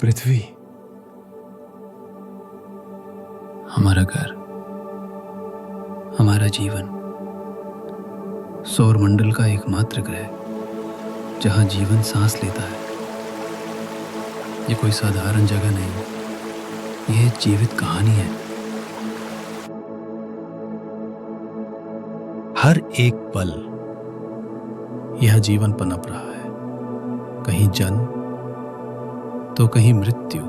पृथ्वी, हमारा घर, हमारा जीवन, सौरमंडल का एकमात्र ग्रह जहां जीवन सांस लेता है। ये कोई साधारण जगह नहीं, ये एक जीवित कहानी है। हर एक पल यह जीवन पनप रहा है, कहीं जन्म तो कहीं मृत्यु।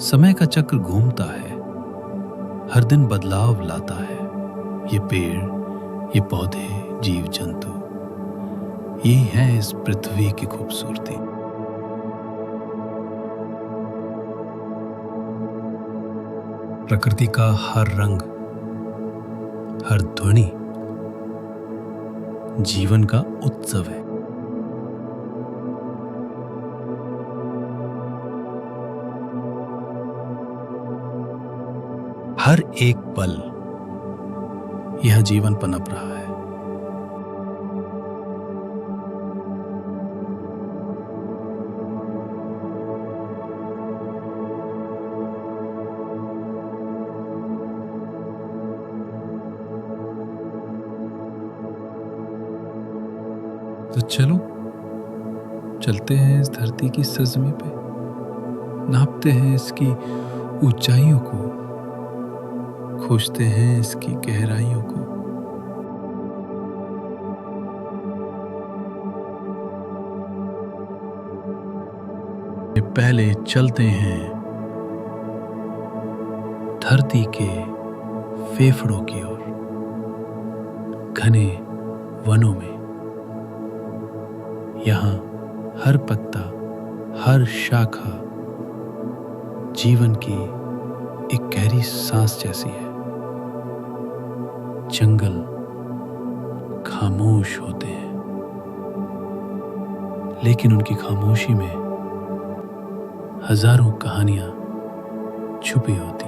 समय का चक्र घूमता है, हर दिन बदलाव लाता है। ये पेड़, ये पौधे, जीव जंतु, ये है इस पृथ्वी की खूबसूरती। प्रकृति का हर रंग, हर ध्वनि जीवन का उत्सव है। हर एक पल यह जीवन पनप रहा है। तो चलो चलते हैं इस धरती की सरजमी पे, नापते हैं इसकी ऊंचाइयों को, खोजते हैं इसकी गहराइयों को। पहले चलते हैं धरती के फेफड़ों की ओर, घने वनों में। यहाँ हर पत्ता, हर शाखा जीवन की एक गहरी सांस जैसी है। जंगल खामोश होते हैं, लेकिन उनकी खामोशी में हजारों कहानियां छुपी होती।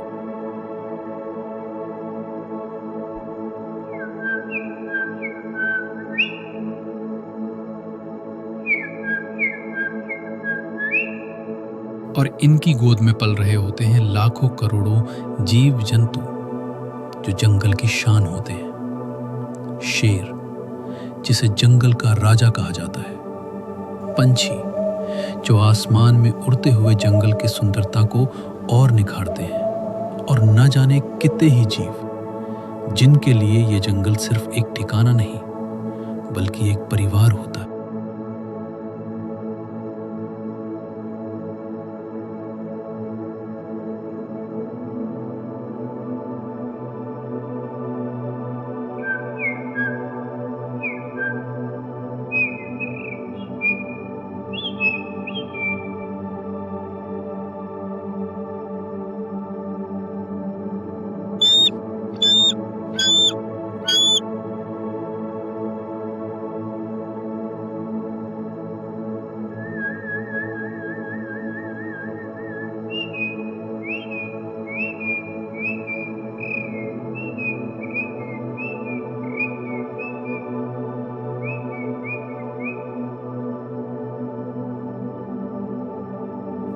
और इनकी गोद में पल रहे होते हैं लाखों करोड़ों जीव जंतु जो जंगल की शान होते हैं। शेर, जिसे जंगल का राजा कहा जाता है। पंछी, जो आसमान में उड़ते हुए जंगल की सुंदरता को और निखारते हैं। और न जाने कितने ही जीव जिनके लिए ये जंगल सिर्फ एक ठिकाना नहीं, बल्कि एक परिवार होता है।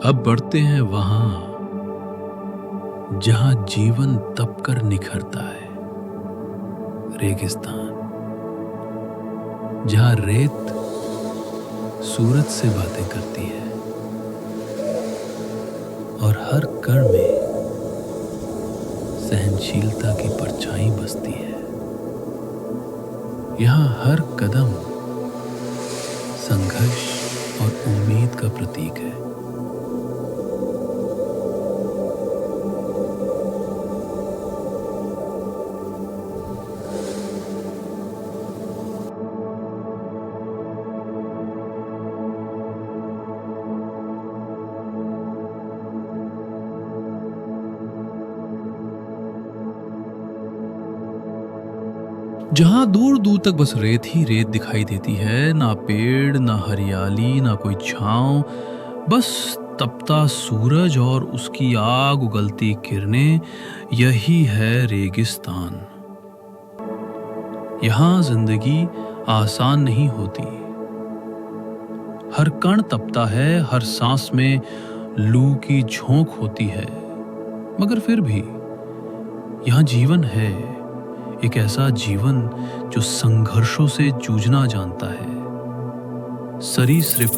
अब बढ़ते हैं वहां जहां जीवन तपकर निखरता है। रेगिस्तान, जहां रेत सूरज से बातें करती है और हर कण में सहनशीलता की परछाई बसती है। यहां हर कदम संघर्ष और उम्मीद का प्रतीक है। जहां दूर दूर तक बस रेत ही रेत दिखाई देती है, ना पेड़, ना हरियाली, ना कोई छांव, बस तपता सूरज और उसकी आग उगलती किरणें। यही है रेगिस्तान। यहाँ जिंदगी आसान नहीं होती। हर कण तपता है, हर सांस में लू की झोंक होती है, मगर फिर भी यहाँ जीवन है, एक ऐसा जीवन जो संघर्षों से जूझना जानता है। सरीसृप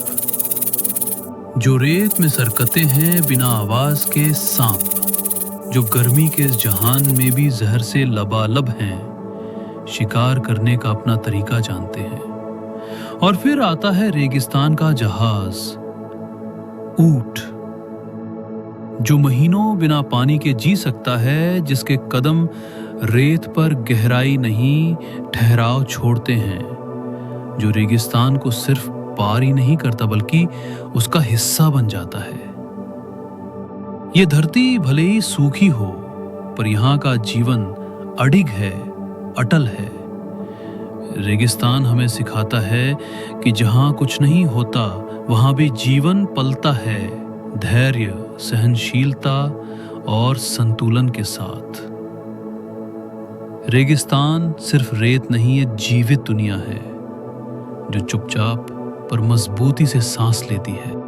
जो रेत में सरकते हैं बिना आवाज के, सांप जो गर्मी के इस जहान में भी जहर से लबालब हैं, शिकार करने का अपना तरीका जानते हैं। और फिर आता है रेगिस्तान का जहाज, ऊंट जो महीनों बिना पानी के जी सकता है, जिसके कदम रेत पर गहराई नहीं ठहराव छोड़ते हैं, जो रेगिस्तान को सिर्फ पार ही नहीं करता बल्कि उसका हिस्सा बन जाता है। ये धरती भले ही सूखी हो, पर यहाँ का जीवन अडिग है, अटल है। रेगिस्तान हमें सिखाता है कि जहाँ कुछ नहीं होता वहाँ भी जीवन पलता है, धैर्य, सहनशीलता और संतुलन के साथ। रेगिस्तान सिर्फ रेत नहीं, ये जीवित दुनिया है जो चुपचाप पर मजबूती से सांस लेती है।